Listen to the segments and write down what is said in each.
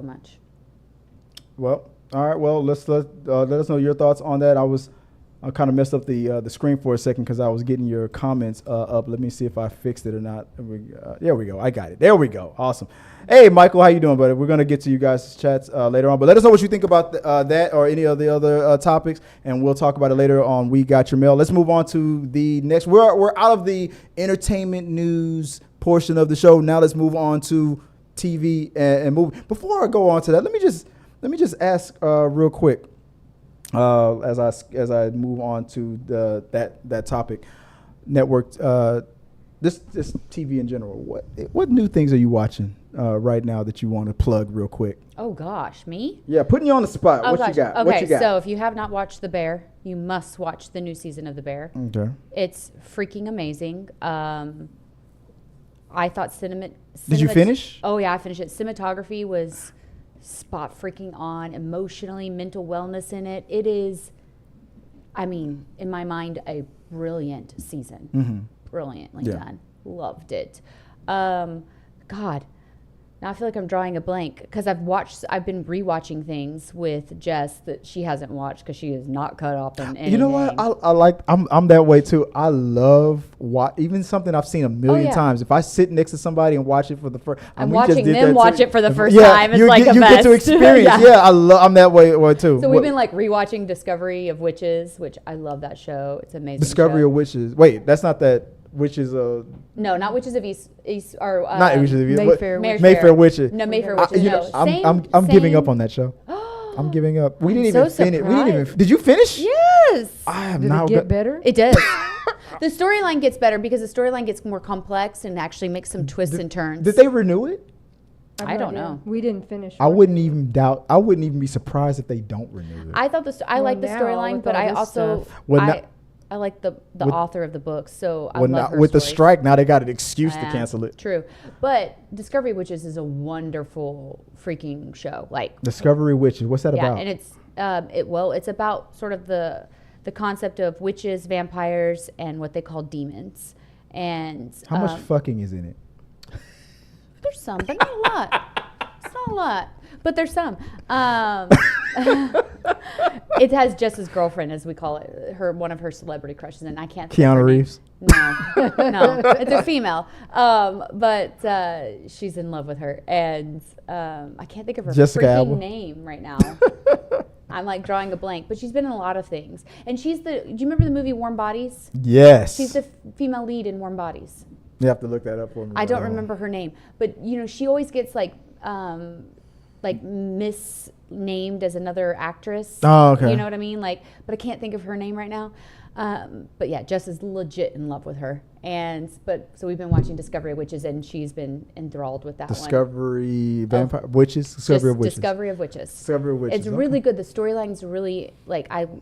much. Well, all right. Well, let us know your thoughts on that. I kind of messed up the screen for a second because I was getting your comments up. Let me see if I fixed it or not. There we go. I got it. There we go. Awesome. Hey, Michael, how you doing, buddy? We're gonna get to you guys' chats later on, but let us know what you think about that or any of the other topics, and we'll talk about it later on. We got your mail. Let's move on to the next. We're out of the entertainment news portion of the show. Now let's move on to TV and movie. Before I go on to that, let me just ask real quick as I move on to that topic, network. This TV in general. What new things are you watching right now that you want to plug real quick? Oh gosh, me? Yeah, putting you on the spot. Oh, what gosh. you got? Okay, What you got? so if you have not watched The Bear, you must watch the new season of The Bear. Okay. It's freaking amazing. I thought Did you finish? Oh yeah, I finished it. Cinematography was spot freaking on. Emotionally, mental wellness in it. It is, I mean, in my mind, a brilliant season. Mm-hmm. Brilliantly done. Loved it. God, now I feel like I'm drawing a blank because I've been rewatching things with Jess that she hasn't watched because she is not caught up in anything. You know what? I'm that way too. I love even something I've seen a million times. If I sit next to somebody and watch it for the first, I'm watching them watch it for the first time. It's you like get, a you best. get to experience. I'm that way too. So we've been like rewatching Discovery of Witches, which I love that show. It's amazing. Discovery of Witches. Wait, that's not that Witches of. No, not Witches of East or not Witches of East. Mayfair Witches. No, Mayfair Witches. I'm giving up on that show. I'm giving up. We didn't even finish. Did you finish? Yes. Did it get better? It does. The storyline gets better because the storyline gets more complex and actually makes some twists and turns. Did they renew it? I don't know. We didn't finish. I wouldn't even be surprised if they don't renew it. I thought I like the storyline, but I also I like the author of the book, so I love her with the stories. strike, now they got an excuse to cancel it. True, but Discovery Witches is a wonderful freaking show. Like Discovery Witches, what's that about? And it's it's about sort of the concept of witches, vampires, and what they call demons. And how much fucking is in it? There's some, but not a lot. It's not a lot, but there's some. It has Jess's girlfriend, as we call it, one of her celebrity crushes, and I can't. Keanu Reeves. No, it's a female, but she's in love with her, and I can't think of her freaking name right now. I'm like drawing a blank, but she's been in a lot of things, and do you remember the movie Warm Bodies? Yes. She's the female lead in Warm Bodies. You have to look that up for me. I don't remember her name, but she always gets like misnamed as another actress. Oh, okay. You know what I mean? But I can't think of her name right now. But yeah, Jess is legit in love with her. So we've been watching Discovery of Witches, and she's been enthralled with that Discovery Witches. Discovery of Witches. Discovery of Witches. Discovery of Witches. It's really good. The storyline's really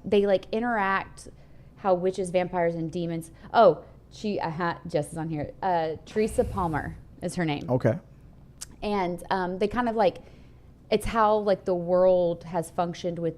they interact how witches, vampires, and demons. Oh, Jess is on here. Teresa Palmer is her name. Okay. And they kind of it's how the world has functioned with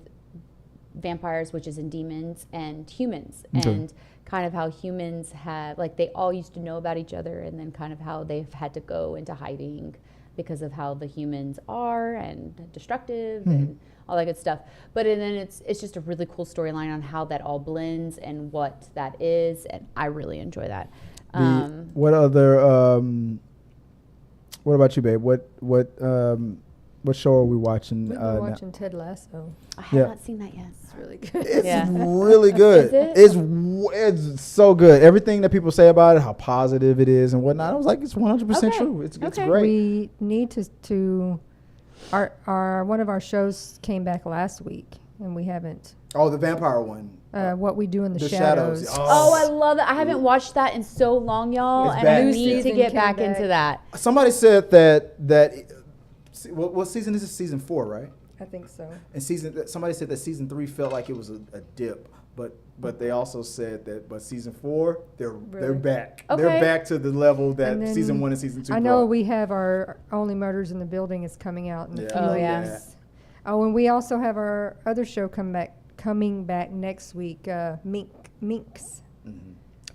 vampires, witches, and demons, and humans, and kind of how humans have they all used to know about each other, and then kind of how they've had to go into hiding because of how the humans are and destructive and all that good stuff. But then it's just a really cool storyline on how that all blends and what that is, and I really enjoy that. What other? What about you, babe? What show are we watching? We've been watching Ted Lasso. I have not seen that yet. It's really good. It's really good. Is it? It's so good. Everything that people say about it, how positive it is and whatnot. I was like, it's 100% true. It's great. We need to our one of our shows came back last week, and we haven't. Oh, the vampire one. What We Do in the Shadows. Oh, I love that. I haven't watched that in so long, y'all, and I need to get back into that. Somebody said that what season is this? Season 4, right? I think so. And somebody said that season 3 felt like it was a dip, but they also said that season 4 they're back. Okay. They're back to the level that season 1 and season 2. I know we have our Only Murders in the Building is coming out in a few weeks. Oh, and we also have our other show coming back next week, Minx. Mm-hmm.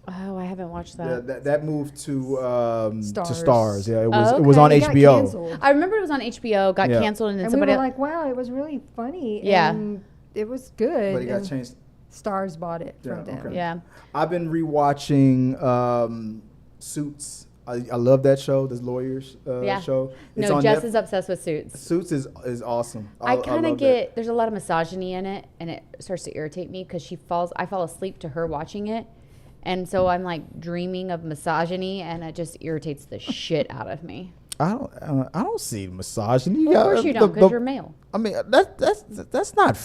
Oh, I haven't watched Yeah, that. that moved to Stars. Stars. Yeah, it was Oh, it was on It got HBO. canceled. I remember it was on HBO, got Yeah. canceled, and then And we somebody were like, wow, it was really funny. Yeah. And it was good. But it got and changed. Stars bought it Yeah, from them. okay. Yeah. I've been rewatching Suits. I love that show, this lawyers Yeah. show. It's No, on Jess Netflix. is obsessed with Suits. Suits is awesome. I kind of love get there's a lot of misogyny in it, and it starts to irritate me because I fall asleep to her watching it, and so I'm like dreaming of misogyny, and it just irritates the shit out of me. that. I don't see misogyny. Well, of course you don't, because you're male. I mean that's not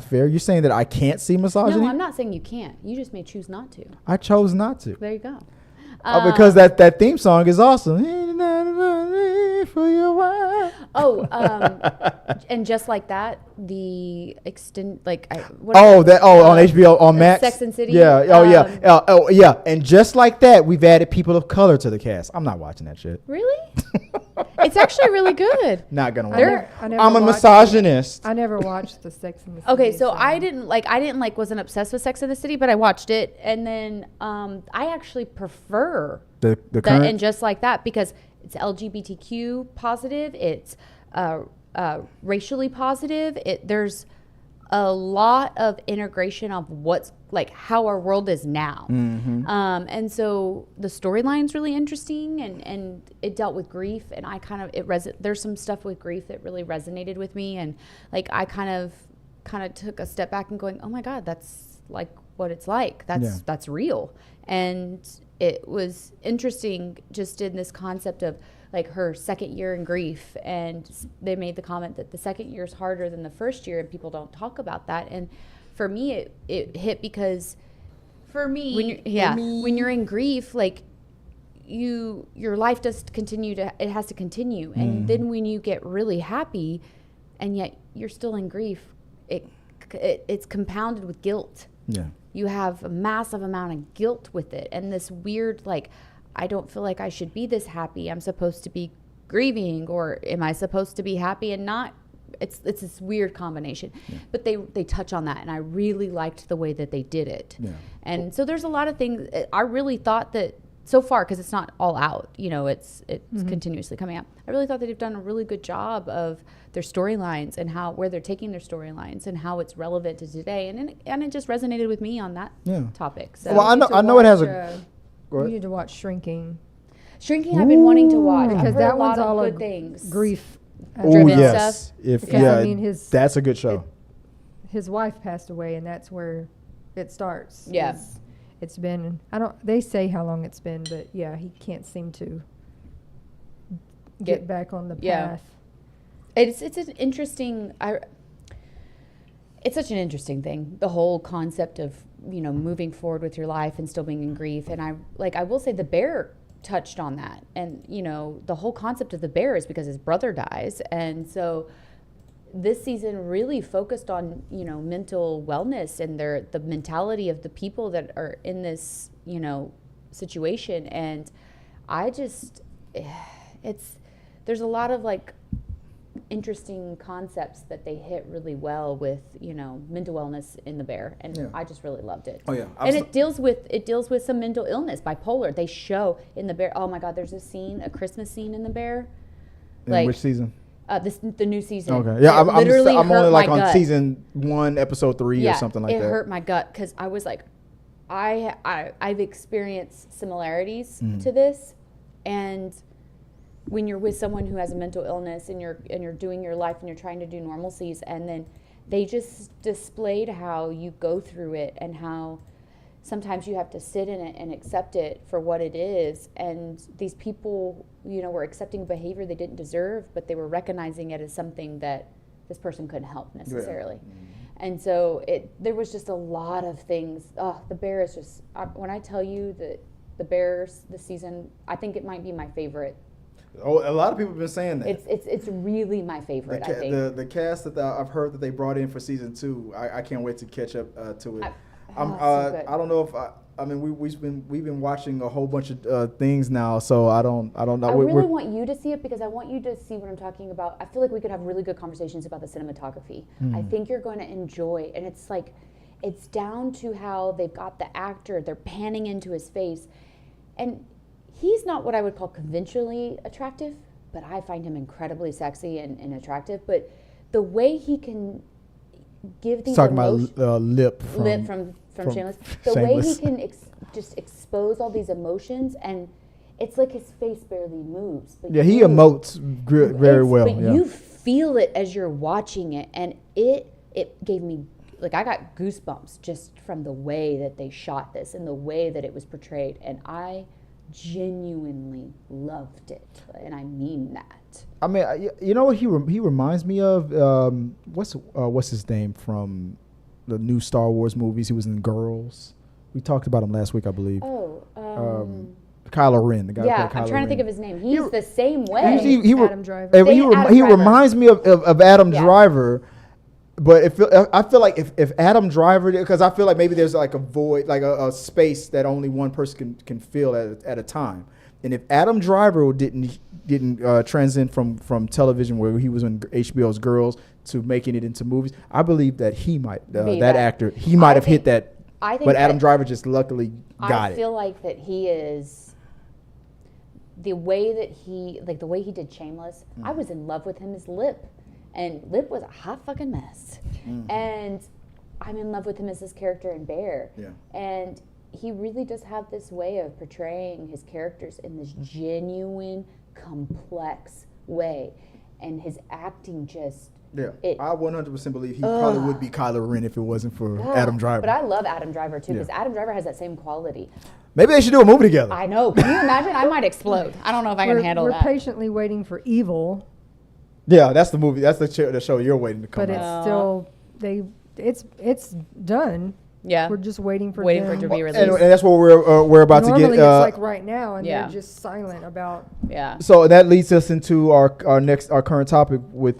fair. You're saying that I can't see misogyny? No, I'm not saying you can't. You just may choose not to. I chose not to. There you go. Because that theme song is awesome. For your wife. Oh, and just like that, the extend like on HBO on Max. Sex and City. Yeah. Oh yeah. And just like that, we've added people of color to the cast. I'm not watching that shit. Really? It's actually really good. Not gonna watch. I never I'm a watched- misogynist. I never watched the Sex and the City. Okay, so I didn't wasn't obsessed with Sex and the City, but I watched it, and then I actually prefer The that current. and just like that because it's LGBTQ positive, it's racially positive. There's a lot of integration of what's like how our world is now, and so the storyline's really interesting, and it dealt with grief, and I kind of there's some stuff with grief that really resonated with me, and like I kind of took a step back and going, oh my God, that's like what it's like. That's real. And it was interesting just in this concept of like her second year in grief. And they made the comment that the second year is harder than the first year and people don't talk about that. And for me, it hit because for me, when you're in grief, like your life does continue it has to continue. And then when you get really happy and yet you're still in grief, it's compounded with guilt. Yeah. You have a massive amount of guilt with it, and this weird like, I don't feel like I should be this happy. I'm supposed to be grieving, or am I supposed to be happy and not? It's this weird combination. Yeah. But they touch on that, and I really liked the way that they did it. Yeah. And so there's a lot of things. I really thought that so far, because it's not all out, it's continuously coming out. I really thought that they've done a really good job of their storylines and where they're taking their storylines and how it's relevant to today. And it just resonated with me on that topic. So well, I know it has a. You need to watch Shrinking. Shrinking, I've been wanting to watch because that one's all good things. Grief. Oh yes, stuff. That's a good show. His wife passed away, and that's where it starts. Yeah. It's been, they say how long it's been, but yeah, he can't seem to get back on the path. It's an interesting, it's such an interesting thing, the whole concept of, moving forward with your life and still being in grief. And I will say The Bear touched on that. And, the whole concept of The Bear is because his brother dies. And so this season really focused on, mental wellness and the mentality of the people that are in this, situation. And I just, there's a lot of like interesting concepts that they hit really well with, mental wellness in The Bear. And I just really loved it. Oh yeah. And it deals with some mental illness, bipolar. They show in The Bear, oh my God, there's a Christmas scene in The Bear. In which season? The new season. Okay. Yeah, I'm only like on gut. season 1, episode 3 or something like that. It hurt my gut because I was like, I've experienced similarities to this, and when you're with someone who has a mental illness and you're doing your life and you're trying to do normalcies, and then they just displayed how you go through it and how sometimes you have to sit in it and accept it for what it is. And these people, were accepting behavior they didn't deserve, but they were recognizing it as something that this person couldn't help necessarily. Yeah. And so there was just a lot of things. The Bear is just, when I tell you that The Bears this season, I think it might be my favorite. Oh, a lot of people have been saying that. It's really my favorite, I think. The cast that I've heard that they brought in for season 2, I can't wait to catch up to it. So I don't know if we've been watching a whole bunch of things now, so I don't know. I really want you to see it because I want you to see what I'm talking about. I feel like we could have really good conversations about the cinematography. I think you're going to enjoy, and it's like it's down to how they've got the actor, they're panning into his face. And he's not what I would call conventionally attractive, but I find him incredibly sexy and attractive. But the way he can give these Talking emotions, about Lip from Shameless, the way he can just expose all these emotions, and it's like his face barely moves. But yeah, he emotes very well. But you feel it as you're watching it, and it gave me, like, I got goosebumps just from the way that they shot this and the way that it was portrayed, and I genuinely loved it, and I mean that. I mean, you know what he reminds me of? What's his name from the new Star Wars movies? He was in Girls. We talked about him last week, I believe. Kylo Ren, the guy. Yeah, I'm trying to think of his name. He's the same way. Adam Driver. He reminds me of Adam Driver. But I feel like if Adam Driver, because I feel like maybe there's like a void, like a space that only one person can fill at a time. And if Adam Driver didn't transcend from television, where he was in HBO's Girls, to making it into movies, I believe that he might actor might have hit that. But Adam Driver just luckily got it. I feel like that he is the way he did Shameless. I was in love with him as Lip. And Lip was a hot fucking mess. And I'm in love with him as his character in Bear. Yeah. And he really does have this way of portraying his characters in this genuine, complex way. And his acting just... Yeah, I 100% believe he probably would be Kylo Ren if it wasn't for Adam Driver. But I love Adam Driver, too, because Adam Driver has that same quality. Maybe they should do a movie together. I know. Can you imagine? I might explode. I don't know if I can handle that. We're patiently waiting for Evil. Yeah, that's the movie. That's the show you're waiting to come out. But it's still it's done. Yeah, we're just waiting for it to be released. And that's what we're about Normally to get. It's like right now, and they're just silent about. Yeah. So that leads us into our current topic with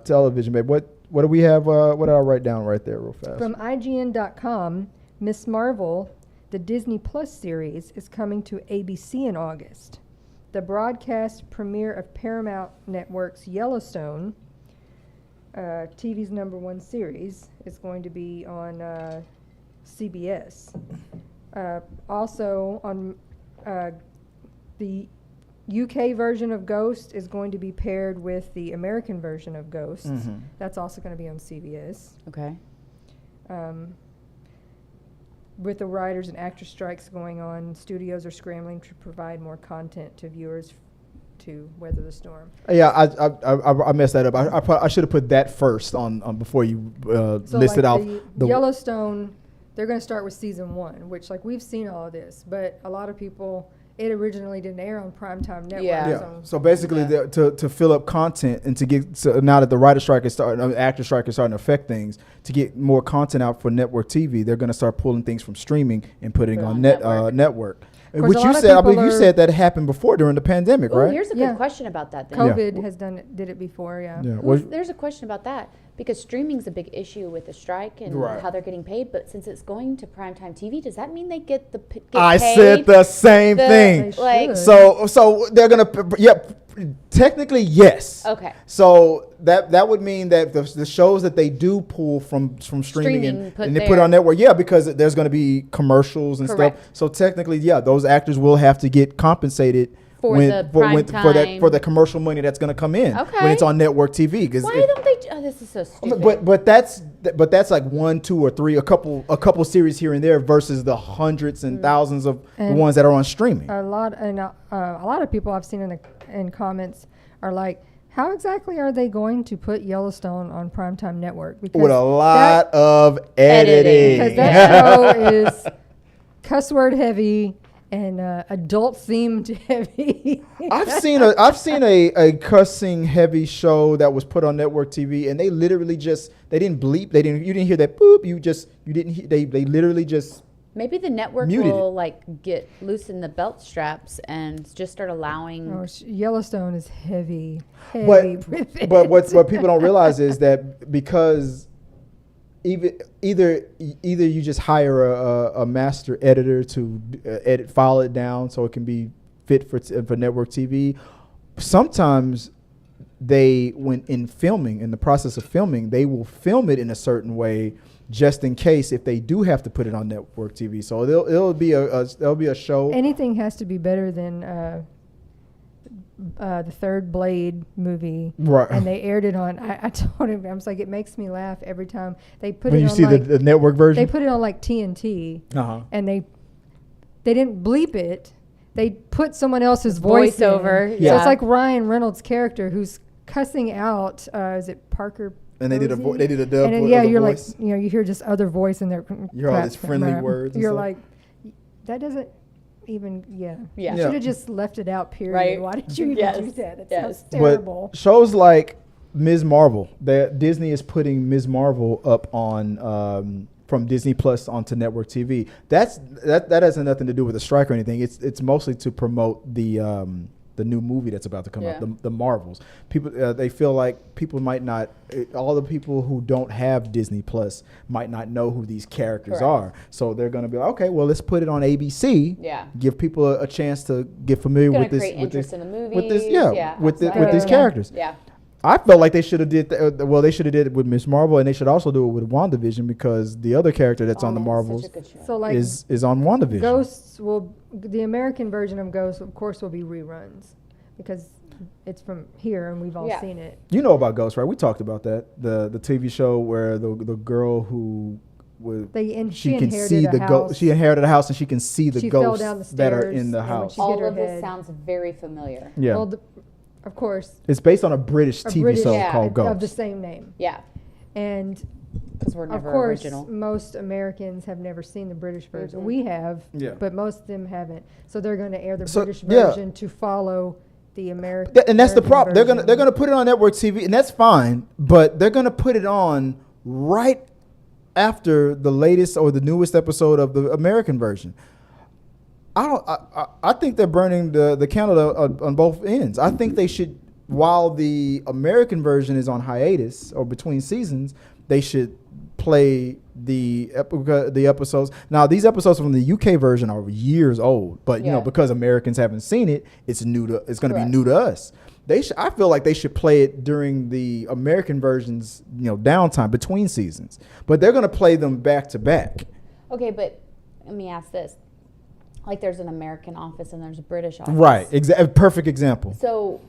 television, babe. What do we have? What did I write down right there, real fast? From IGN.com, Miss Marvel, the Disney Plus series, is coming to ABC in August. The broadcast premiere of Paramount Network's Yellowstone, TV's #1 series, is going to be on CBS. Also on the UK version of Ghost is going to be paired with the American version of Ghost. Mm-hmm. That's also going to be on CBS. Okay. With the writers and actor strikes going on, studios are scrambling to provide more content to viewers to weather the storm. Yeah, I messed that up. I should have put that first on before you listed out the Yellowstone. They're going to start with season 1, which we've seen all of this, but a lot of people. It originally didn't air on Primetime Network. Yeah. So basically, to fill up content and to get now that the writer strike is starting, actor strike is starting to affect things, to get more content out for network TV, they're going to start pulling things from streaming and putting on network. Which you said, I believe you said that happened before during the pandemic, right? Here's a good question about that. Then. COVID did it before, There's a question about that. Because streaming's a big issue with the strike and how they're getting paid, but since it's going to primetime TV, does that mean they get paid? I said the same thing. So they're gonna, technically yes. Okay. So that would mean that the shows that they do pull from streaming and they put on network, because there's gonna be commercials and stuff. So technically, those actors will have to get compensated. For the commercial money that's going to come in when it's on network TV. Why don't they? Oh, this is so stupid. But that's like 1, 2, or 3, a couple series here and there versus the hundreds and thousands of ones that are on streaming. A lot of people I've seen in comments are like, how exactly are they going to put Yellowstone on Primetime Network? Because with a lot of editing. Because that show is cuss word heavy. And adult themed heavy. I've seen a cussing heavy show that was put on network TV, and they literally they didn't bleep. You didn't hear that boop. They literally just. Maybe the network will get loosen the belt straps and just start allowing. Oh, Yellowstone is heavy. But what people don't realize is that because. Either you just hire a master editor to file it down so it can be fit for network TV. Sometimes when in filming, in the process of filming, they will film it in a certain way just in case if they do have to put it on network TV. So there'll be a show. Anything has to be better than the third Blade movie, Right. And they aired it on. I told him, I was like, it makes me laugh every time they put When it you on. see Like, the network version, they put it on like TNT, and they didn't bleep it. They put someone else's voice Voiceover, in. yeah. So it's like Ryan Reynolds' character who's cussing out. Is it Parker? and they did a Posey? they did a dub. And then, of yeah, the you're voice. like, you hear just other voice in there. You hear all these friendly words and You're stuff. like, that doesn't even, Yeah. You Yeah. should have just left it out, period. Right. Why did you even Yes. do that? It Yes. sounds terrible. But shows like Ms. Marvel, that Disney is putting Ms. Marvel up on from Disney Plus onto network TV. That has nothing to do with the strike or anything. It's mostly to promote the new movie that's about to come Yeah. out, the Marvels. People they feel like people might not, all the people who don't have Disney Plus might not know who these characters Correct. are. So they're going to be like, okay, well, let's put it on ABC. Yeah. Give people a chance to get familiar Gonna with this. create with interest this, in the movies. with this, with absolutely. these characters. Yeah. I felt like they should have did they should have did it with Miss Marvel, and they should also do it with WandaVision, because the other character that's on the Oh, Marvels such a good show. So like is on WandaVision. the American version of Ghosts, of course, will be reruns because it's from here and we've all Yeah. seen it. You know about Ghost, right? We talked about that, the TV show where the girl who was She can inherited see a the house. ghost. She inherited a house and she can see the She fell ghosts down the that are stairs, in the and when house. she hit All her of this head. sounds very familiar. Yeah, Well, of course, it's based on a British a TV British show Yeah. called of Ghost. the same name, Yeah. and Because we're of never course, original. most Americans have never seen the British version. Mhm. We have, Yeah. but most of them haven't. So they're going to air the So, British yeah. version to follow the American. And that's the American problem. version. They're gonna put it on network TV, and that's fine. But they're gonna put it on right after the latest or the newest episode of the American version. I think they're burning the candle on both ends. I think they should, while the American version is on hiatus or between seasons, they should play the episodes. Now, these episodes from the UK version are years old, but Yeah. because Americans haven't seen it, it's going to be Correct. new to us. I feel like they should play it during the American version's downtime between seasons, but they're going to play them back to back. Okay, but let me ask this. Like there's an American office and there's a British office. Right, perfect example. So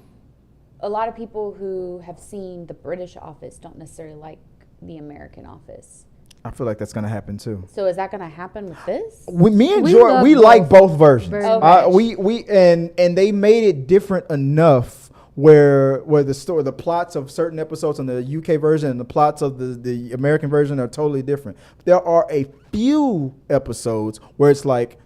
a lot of people who have seen the British office don't necessarily like the American office. I feel like that's going to happen too. So is that going to happen with this? Me and We Jordan, love we both like both versions. very much. We and they made it different enough where the plots of certain episodes on the UK version and the plots of the American version are totally different. There are a few episodes where it's like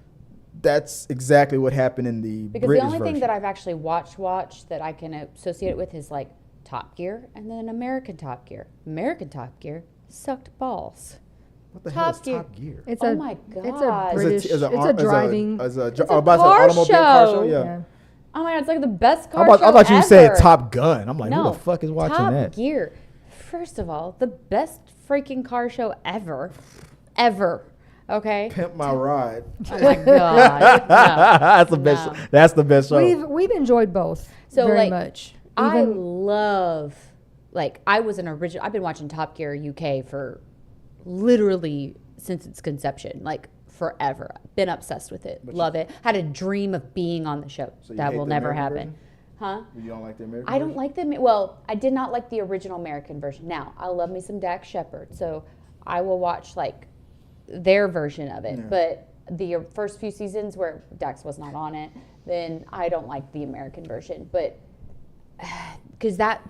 that's exactly what happened in the Because British the only version. thing that I've actually watched that I can associate it with is like Top Gear and then American Top Gear. American Top Gear sucked balls. What the hell is Top Gear. Top Gear? It's Oh a, my It's a God. British. It's It's a driving. It's a car automobile car show. show. Yeah. Yeah. Oh my God, it's like the best I car thought, show I thought you ever. said Top Gun. I'm like, No, who the fuck is watching Top that? Gear. First of all, the best freaking car show ever. Ever. Okay? Pimp My Ride. Oh my God. No. That's the best. No. That's the best show. We've enjoyed both So, very like, much. I Even love, like, I was an original, I've been watching Top Gear UK for literally since its conception, like forever. Been obsessed with it. Love it. Had a dream of being on the show. So you That hate will the never American happen. Huh? You don't like the American I don't like the, well, I did not like the original American version. Now, I love me some Dax Shepard, so I will watch, like, their version of it. Yeah. But the first few seasons where Dax was not on it, then I don't like the American version. But, because that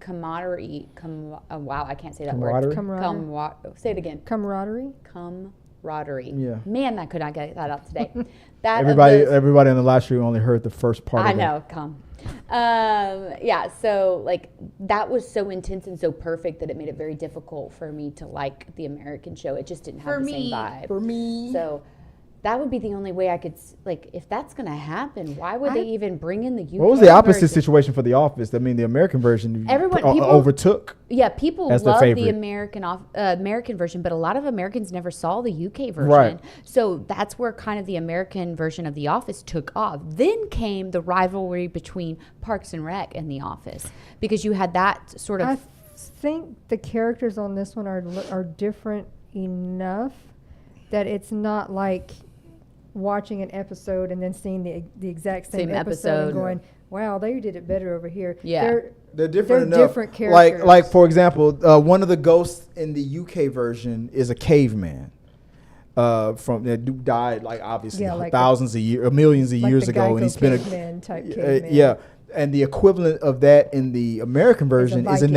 camaraderie, wow, I can't say that word. Camaraderie? Say it again. camaraderie. Camaraderie. Yeah. Man, I could not get that out today. That of Everybody in the live stream only heard the first part I of know, yeah, so like that was so intense and so perfect that it made it very difficult for me to like the American show. It just didn't have the same vibe. For me. So that would be the only way I could, like, if that's going to happen, why would they even bring in the UK What was the opposite version? situation for The Office? I mean, the American version People overtook. Yeah, people as their love the favorite. American version, but a lot of Americans never saw the UK version. Right. So that's where kind of the American version of The Office took off. Then came the rivalry between Parks and Rec and The Office, because you had that sort of... I think the characters on this one are different enough that it's not like watching an episode and then seeing the exact same episode and going, wow, they did it better over here. Yeah. They're different They're enough. different characters. Like for example, one of the ghosts in the UK version is a caveman. From that dude died like obviously like thousands of years, millions of like years the ago, and he's been caveman type caveman. yeah. And the equivalent of that in the American version is the Viking.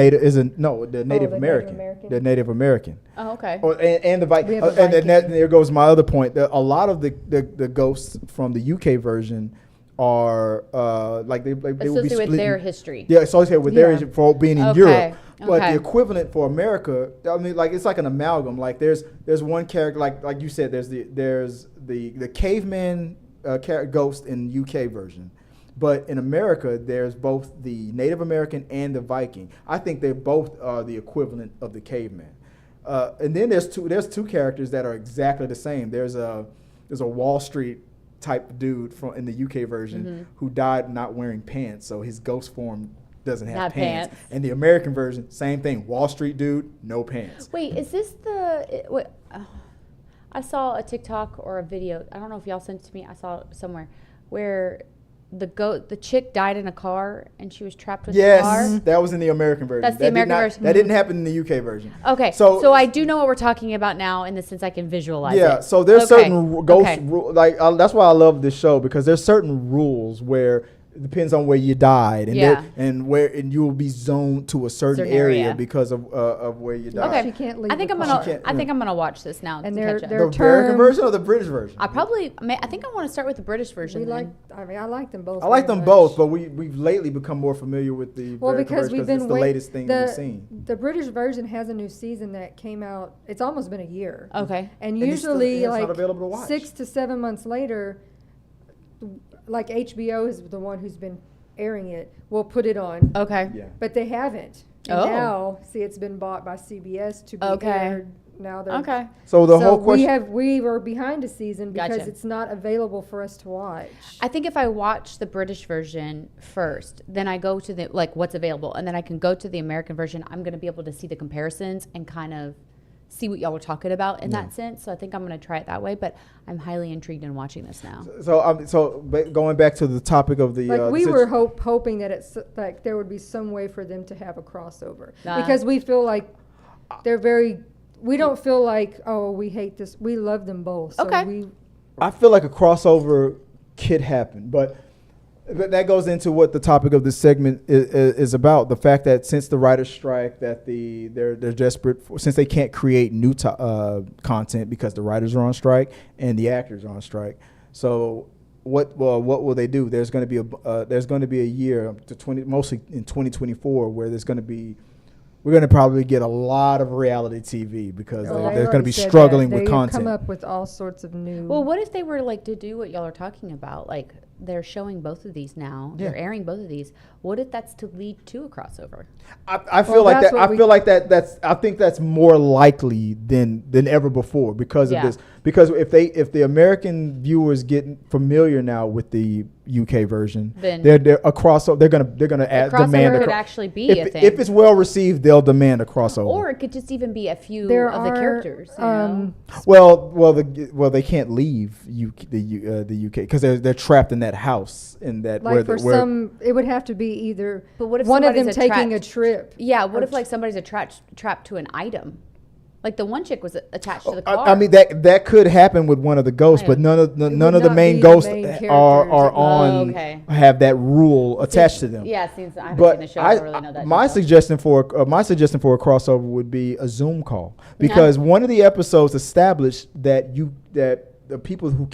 Native American. American? The Native American. Oh, okay. And the Viking. We have a And then Viking. there goes my other point. That a lot of the ghosts from the UK version are like they would be Associated with split their in- history. Yeah, associated with their Yeah. for being in Okay, Europe. But okay. the equivalent for America, I mean, like it's like an amalgam. Like there's one character, like you said, there's the caveman ghost in UK version, but in America there's both the Native American and the Viking. I think they both are the equivalent of the caveman. And then there's two characters that are exactly the same. There's a Wall Street type dude in the UK version who died not wearing pants, so his ghost form doesn't have Not pants. pants. And the American version, same thing. Wall Street dude, no pants. Wait, is this I saw a TikTok or a video. I don't know if y'all sent it to me. I saw it somewhere where the chick died in a car and she was trapped with the car. Yes, that was in the American version. That's the That did American not- version. That didn't happen in the UK version. Okay, so I do know what we're talking about now in the sense I can visualize it. Yeah, so there's Okay, certain ghost okay. that's why I love this show, because there's certain rules where it depends on where you died, and Yeah. and you will be zoned to a certain area, area. because of where you died. Okay, She can't leave I think the I'm car. gonna. She can't- I think I'm gonna watch this now. And to they're- catch up. they're The American term- version or the British version? I think I want to start with the British version. I like them both. I like very them much. both, but we've lately become more familiar with the Well, American because version we've been it's the latest thing we've seen. The British version has a new season that came out. It's almost been a year. Okay. And And it's still- usually, it's not like available to watch. 6 to 7 months later, like HBO is the one who's been airing it. Will put it on, Okay. Yeah. but they haven't. And Oh. now, see, it's been bought by CBS to be Okay. aired. Now they're Okay. So the whole question. we were behind a season because Gotcha. it's not available for us to watch. I think if I watch the British version first, then I go to the what's available, and then I can go to the American version. I'm going to be able to see the comparisons and kind of see what y'all were talking about in that sense. So I think I'm going to try it that way. But I'm highly intrigued in watching this now. So going back to the topic of the Like we were hoping that it's like there would be some way for them to have a crossover because we feel like they're very. We don't feel like, oh, we hate this. We love them both. So Okay. I feel like a crossover could happen, but that goes into what the topic of this segment is about. The fact that since the writers' strike, that they're desperate since they can't create new content because the writers are on strike and the actors are on strike. So what will they do? There's going to be a year mostly in 2024 where we're going to probably get a lot of reality TV because they're going to be struggling with content. They come up with all sorts of new. Well, what if they were to do what y'all are talking about? Like they're showing both of these now. Yeah. They're airing both of these. What if that's to lead to a crossover? I feel like that's that. what I feel like that. I think that's more likely than ever before because of this. Because if the American viewers get familiar now with the UK version, Then they're a crossover. They're gonna a crossover demand could actually be a thing. if it's well received, they'll demand a crossover. Or it could just even be a few There of the are, characters. You know? Well, they can't leave the UK because they're trapped in that house like it would have to be either. But what if one of them somebody's taking a trip? Yeah, what if somebody's trapped to an item? Like the one chick was attached to the car. I mean that could happen with one of the ghosts, but none of the not main be the ghosts main are characters. on have that rule attached to them. Yeah, since I haven't But seen the show, I don't really know that. my detail. suggestion for a crossover would be a Zoom call because one of the episodes established that the people who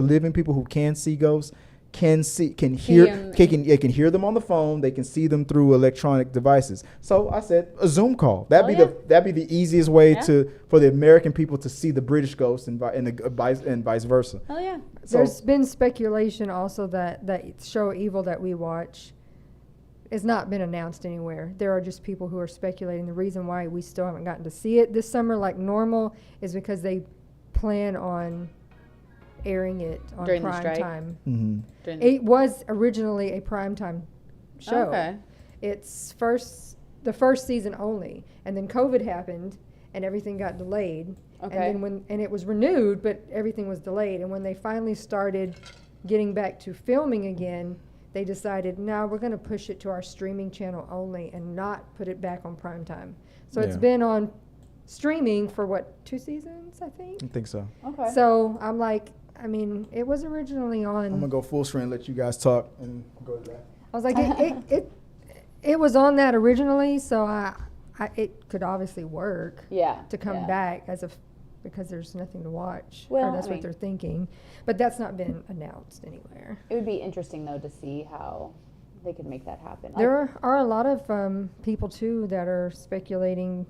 living people who can see ghosts can can hear them on the phone. They can see them through electronic devices. So I said a Zoom call. That'd be the easiest way for the American people to see the British ghost and vice versa. Oh yeah. So, there's been speculation also that show Evil that we watch has not been announced anywhere. There are just people who are speculating. The reason why we still haven't gotten to see it this summer like normal is because they plan on airing it on During the prime strike? time. mhm. It was originally a primetime show. Okay. It's the first season only, and then COVID happened, and everything got delayed. Okay. And then it was renewed, but everything was delayed. And when they finally started getting back to filming again, they decided, no, we're going to push it to our streaming channel only and not put it back on primetime. So it's Yeah. been on streaming for 2 seasons, I think. I think so. Okay. So I'm like, I mean, it was originally on. I'm gonna go full screen and let you guys talk and go to that. I was like, it was on that originally, so it could obviously work Yeah. to come yeah. back because there's nothing to watch. Well, or that's I what mean- they're thinking. But that's not been announced anywhere. It would be interesting though to see how they could make that happen. There are a lot of people too that are speculating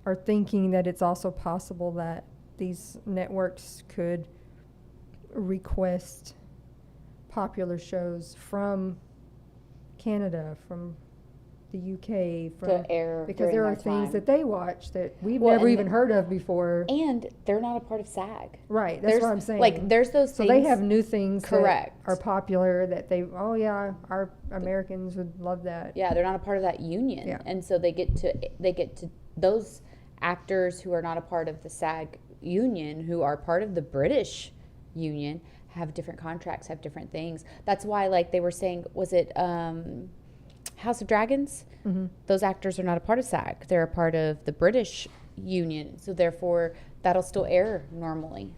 or thinking that it's also possible that these networks could request popular shows from Canada, from the UK, from to air because during there their are things time. that they watch that we've Well, never and even heard of before. And they're not a part of SAG. Right, that's There's, what I'm saying. Like there's those so things. they have new things Correct. that are popular that our Americans would love that. Yeah, they're not a part of that union, Yeah. and so they get to those actors who are not a part of the SAG union, who are part of the British union, have different contracts, have different things. That's why, like they were saying, was it House of Dragons? Mm-hmm. Those actors are not a part of SAG; they're a part of the British union. So therefore, that'll still air normally.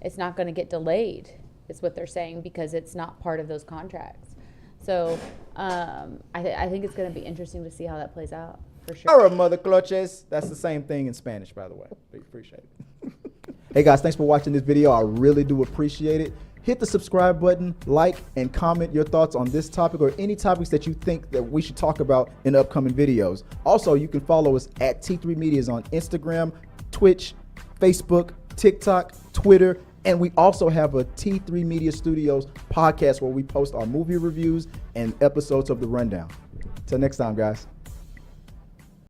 It's not going to get delayed, is what they're saying, because it's not part of those contracts. So I think it's going to be interesting to see how that plays out, for sure. All right, mother clutches. That's the same thing in Spanish, by the way. We appreciate it. Hey guys, thanks for watching this video. I really do appreciate it. Hit the subscribe button, like, and comment your thoughts on this topic or any topics that you think that we should talk about in upcoming videos. Also, you can follow us at T3 Medias on Instagram, Twitch, Facebook, TikTok, Twitter, and we also have a T3 Media Studios podcast where we post our movie reviews and episodes of The Rundown. Till next time, guys.